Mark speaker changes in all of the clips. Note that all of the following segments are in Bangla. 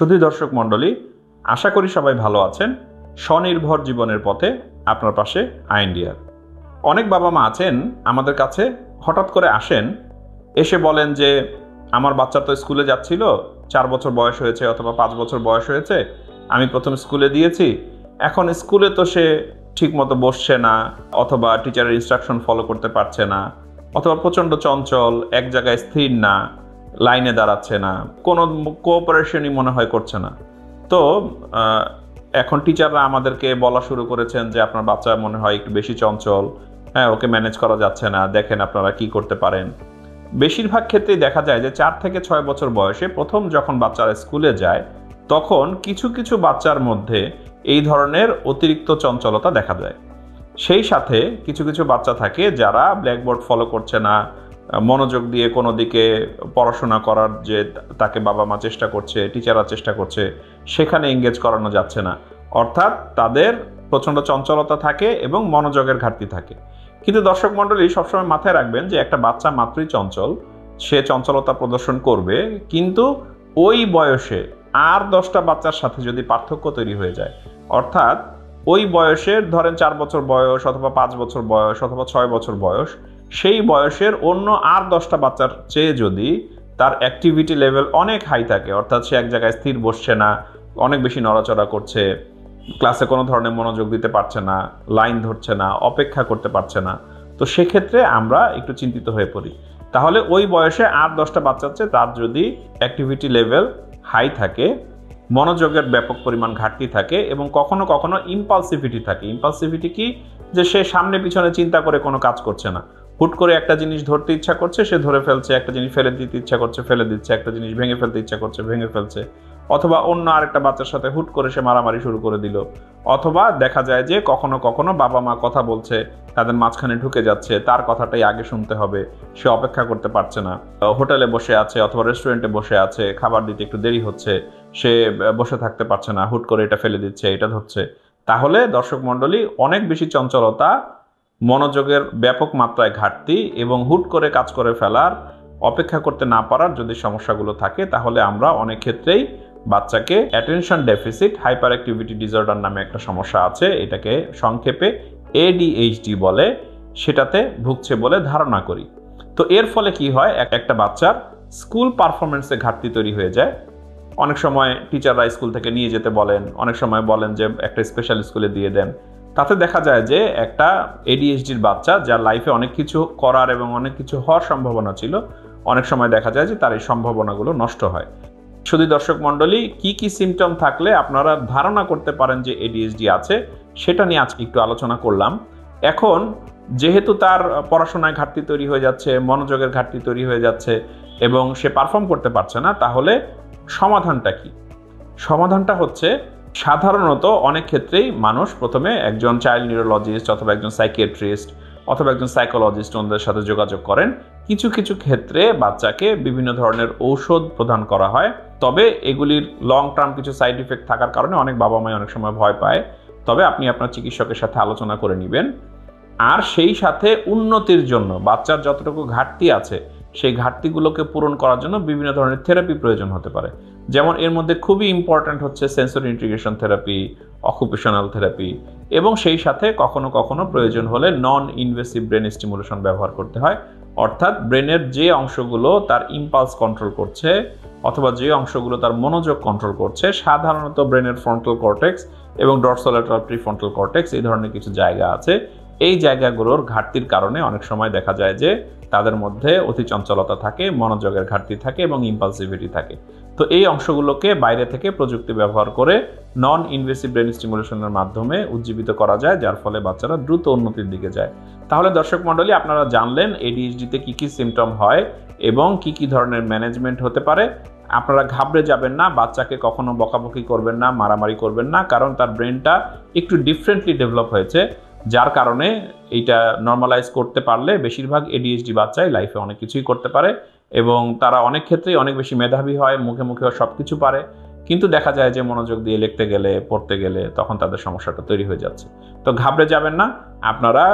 Speaker 1: শুধু দর্শক মণ্ডলী, আশা করি সবাই ভালো আছেন। স্বনির্ভর জীবনের পথে আপনার পাশে আইনডিয়ার। অনেক বাবা মা আছেন আমাদের কাছে, হঠাৎ করে আসেন, এসে বলেন যে আমার বাচ্চা তো স্কুলে যাচ্ছিল, 4 বছর বয়স হয়েছে অথবা 5 বছর বয়স হয়েছে, আমি প্রথম স্কুলে দিয়েছি, এখন স্কুলে তো সে ঠিকমতো বসছে না, অথবা টিচারের ইনস্ট্রাকশন ফলো করতে পারছে না, অথবা প্রচণ্ড চঞ্চল, এক জায়গায় স্থির না, লাইনে দাঁড়াচ্ছে না, কোনো কোঅপারেশনই মনে হয় করছে না। তো এখন টিচাররা আমাদেরকে বলা শুরু করেছেন যে আপনার বাচ্চা মনে হয় একটু বেশি চঞ্চল, ওকে ম্যানেজ করা যাচ্ছে না, দেখেন আপনারা কি করতে পারেন। বেশিরভাগ ক্ষেত্রেই দেখা যায় যে 4 থেকে 6 বছর বয়সে প্রথম যখন বাচ্চারা স্কুলে যায়, তখন কিছু কিছু বাচ্চার মধ্যে এই ধরনের অতিরিক্ত চঞ্চলতা দেখা যায়। সেই সাথে কিছু কিছু বাচ্চা থাকে যারা ব্ল্যাকবোর্ড ফলো করছে না, মনোযোগ দিয়ে কোনো দিকে পড়াশোনা করার যে তাকে বাবা মা চেষ্টা করছে, টিচাররা চেষ্টা করছে, সেখানে এঙ্গেজ করানো যাচ্ছে না। অর্থাৎ তাদের প্রচণ্ড চঞ্চলতা থাকে এবং মনোযোগের ঘাটতি থাকে। কিন্তু দর্শক মণ্ডলী, সবসময় মাথায় রাখবেন যে একটা বাচ্চা মাত্রই চঞ্চল, সে চঞ্চলতা প্রদর্শন করবে, কিন্তু ওই বয়সে আর 10টা বাচ্চার সাথে যদি পার্থক্য তৈরি হয়ে যায়, অর্থাৎ ওই বয়সের ধরেন 4 বছর বয়স অথবা 5 বছর বয়স অথবা 6 বছর বয়স, সেই বয়সের অন্য আর 10টা বাচ্চার চেয়ে যদি তার অ্যাক্টিভিটি লেভেল অনেক হাই থাকে, অর্থাৎ সে এক জায়গায় স্থির বসছে না, অনেক বেশি নড়াচড়া করছে, ক্লাসে কোনো ধরনের মনোযোগ দিতে পারছে না, লাইন ধরছে না, অপেক্ষা করতে পারছে না, তো সেক্ষেত্রে আমরা একটু চিন্তিত হয়ে পড়ি। তাহলে ওই বয়সে আর 10টা বাচ্চার চেয়ে তার যদি অ্যাক্টিভিটি লেভেল হাই থাকে, মনোযোগের ব্যাপক পরিমাণ ঘাটতি থাকে এবং কখনো কখনো ইম্পালসিভিটি থাকে। ইম্পালসিভিটি কি? যে সে সামনে পিছনে চিন্তা করে কোনো কাজ করছে না, হুট করে একটা জিনিস ধরতে ইচ্ছা করছে, সে ধরে ফেলছে, একটা জিনিস ফেলে দিতে ইচ্ছা করছে, ফেলে দিচ্ছে, একটা জিনিস ভেঙে ফেলতে ইচ্ছা করছে, ভেঙে ফেলছে, অথবা অন্য আরেকটা বাচ্চার সাথে হুট করে সে মারামারি শুরু করে দিল। অথবা দেখা যায় যে কখনো কখনো বাবা মা কথা বলছে, তাদের মাঝখানে ঢুকে যাচ্ছে, তার কথাটাই আগে শুনতে হবে, সে অপেক্ষা করতে পারছে না, হোটেলে বসে আছে অথবা রেস্টুরেন্টে বসে আছে, খাবার দিতে একটু দেরি হচ্ছে, সে বসে থাকতে পারছে না, হুট করে এটা ফেলে দিচ্ছে, এটা ধরছে। তাহলে দর্শক মণ্ডলী, অনেক বেশি চঞ্চলতা, মনোযোগের ব্যাপক মাত্রায় ঘাটতি এবং হুট করে কাজ করে ফেলার, অপেক্ষা করতে না পারার যদি সমস্যাগুলো থাকে, তাহলে আমরা অনেক ক্ষেত্রেই বাচ্চাকে attention deficit hyper activity disorder নামে একটা সমস্যা আছে, এটাকে সংক্ষেপে ADHD বলে, সেটাতে ভুগছে বলে ধারণা করি। তো এর ফলে কি হয়, একটা বাচ্চার স্কুল পারফরমেন্সে ঘাটতি তৈরি হয়ে যায়। অনেক সময় টিচাররা স্কুল থেকে নিয়ে যেতে বলেন, অনেক সময় বলেন যে একটা স্পেশাল স্কুলে দিয়ে দেন। তাতে দেখা যায় যে একটা ADHDর বাচ্চা, যার লাইফে অনেক কিছু করার এবং অনেক কিছু হওয়ার সম্ভাবনা ছিল, অনেক সময় দেখা যায় যে তার এই সম্ভাবনাগুলো নষ্ট হয়। শুধু দর্শক মণ্ডলী, কি কি সিমটম থাকলে আপনারা ধারণা করতে পারেন যে ADHD আছে, সেটা নিয়ে আজকে একটু আলোচনা করলাম। এখন যেহেতু তার পড়াশোনায় ঘাটতি তৈরি হয়ে যাচ্ছে, মনোযোগের ঘাটতি তৈরি হয়ে যাচ্ছে এবং সে পারফর্ম করতে পারছে না, তাহলে সমাধানটা কি? সমাধানটা হচ্ছে, সাধারণত অনেক ক্ষেত্রেই মানুষ প্রথমে একজন চাইল্ড নিউরোলজিস্ট অথবা একজন সাইকিয়াট্রিস্ট অথবা একজন সাইকোলজিস্ট ওদের সাথে যোগাযোগ করেন। কিছু কিছু ক্ষেত্রে বাচ্চাকে বিভিন্ন ধরনের ঔষধ প্রদান করা হয়, তবে এগুলির লং টার্ম কিছু সাইড ইফেক্ট থাকার কারণে অনেক বাবা মাই অনেক সময় ভয় পায়। তবে আপনি আপনার চিকিৎসকের সাথে আলোচনা করে নেবেন। আর সেই সাথে উন্নতির জন্য বাচ্চার যতটুকু ঘাটতি আছে, সেই ঘাটতিগুলোকে পূরণ করার জন্য বিভিন্ন ধরনের থেরাপি প্রয়োজন হতে পারে। যেমন এর মধ্যে খুবই ইম্পর্ট্যান্ট হচ্ছে sensory integration therapy, occupational therapy, এবং সেই সাথে কখনো কখনো প্রয়োজন হলে নন ইনভেসিভ ব্রেন স্টিমুলেশন ব্যবহার করতে হয়। অর্থাৎ ব্রেনের যে অংশগুলো তার ইম্পালস কন্ট্রোল করছে অথবা যে অংশগুলো তার মনোযোগ কন্ট্রোল করছে, সাধারণত ব্রেনের ফ্রন্টাল কর্টেক্স এবং ডরসোল্যাটারাল প্রিফ্রন্টাল কর্টেক্স, এই ধরনের কিছু জায়গা আছে। এই জায়গাগুলোর ঘাটতির কারণে অনেক সময় দেখা যায় যে তাদের মধ্যে অতি চঞ্চলতা থাকে, মনোযোগের ঘাটতি থাকে এবং ইম্পালসিভিটি থাকে। তো এই অংশগুলোকে বাইরে থেকে প্রযুক্তি ব্যবহার করে নন ইনভেসিভ ব্রেন স্টিমুলেশনের মাধ্যমে উজ্জীবিত করা যায়, যার ফলে বাচ্চারা দ্রুত উন্নতির দিকে যায়। তাহলে দর্শক মণ্ডলী, আপনারা জানলেন ADHDতে কি কি সিমটম হয় এবং কি কি ধরনের ম্যানেজমেন্ট হতে পারে। আপনারা ঘাবড়ে যাবেন না, বাচ্চাকে কখনো বকাবকি করবেন না, মারামারি করবেন না, কারণ তার ব্রেনটা একটু ডিফারেন্টলি ডেভেলপ হয়েছে, যার কারণে এইটা নর্মালাইজ করতে পারলে বেশিরভাগ ADHD বাচ্চাই লাইফে অনেক কিছুই করতে পারে এবং তারা অনেক ক্ষেত্রেই অনেক বেশি মেধাবী হয়, মুখে মুখেও সব কিছু পারে। কিন্তু দেখা যায় যে মনোযোগ দিয়ে লিখতে গেলে, পড়তে গেলে তখন তাদের সমস্যাটা তৈরি হয়ে যাচ্ছে। তো ঘাবড়ে যাবেন না, আপনারা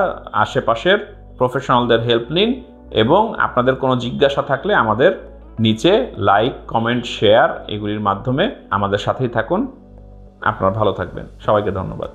Speaker 1: আশেপাশের প্রফেশনালদের হেল্প নিন এবং আপনাদের কোনো জিজ্ঞাসা থাকলে আমাদের নিচে লাইক, কমেন্ট, শেয়ার এগুলির মাধ্যমে আমাদের সাথেই থাকুন। আপনারা ভালো থাকবেন। সবাইকে ধন্যবাদ।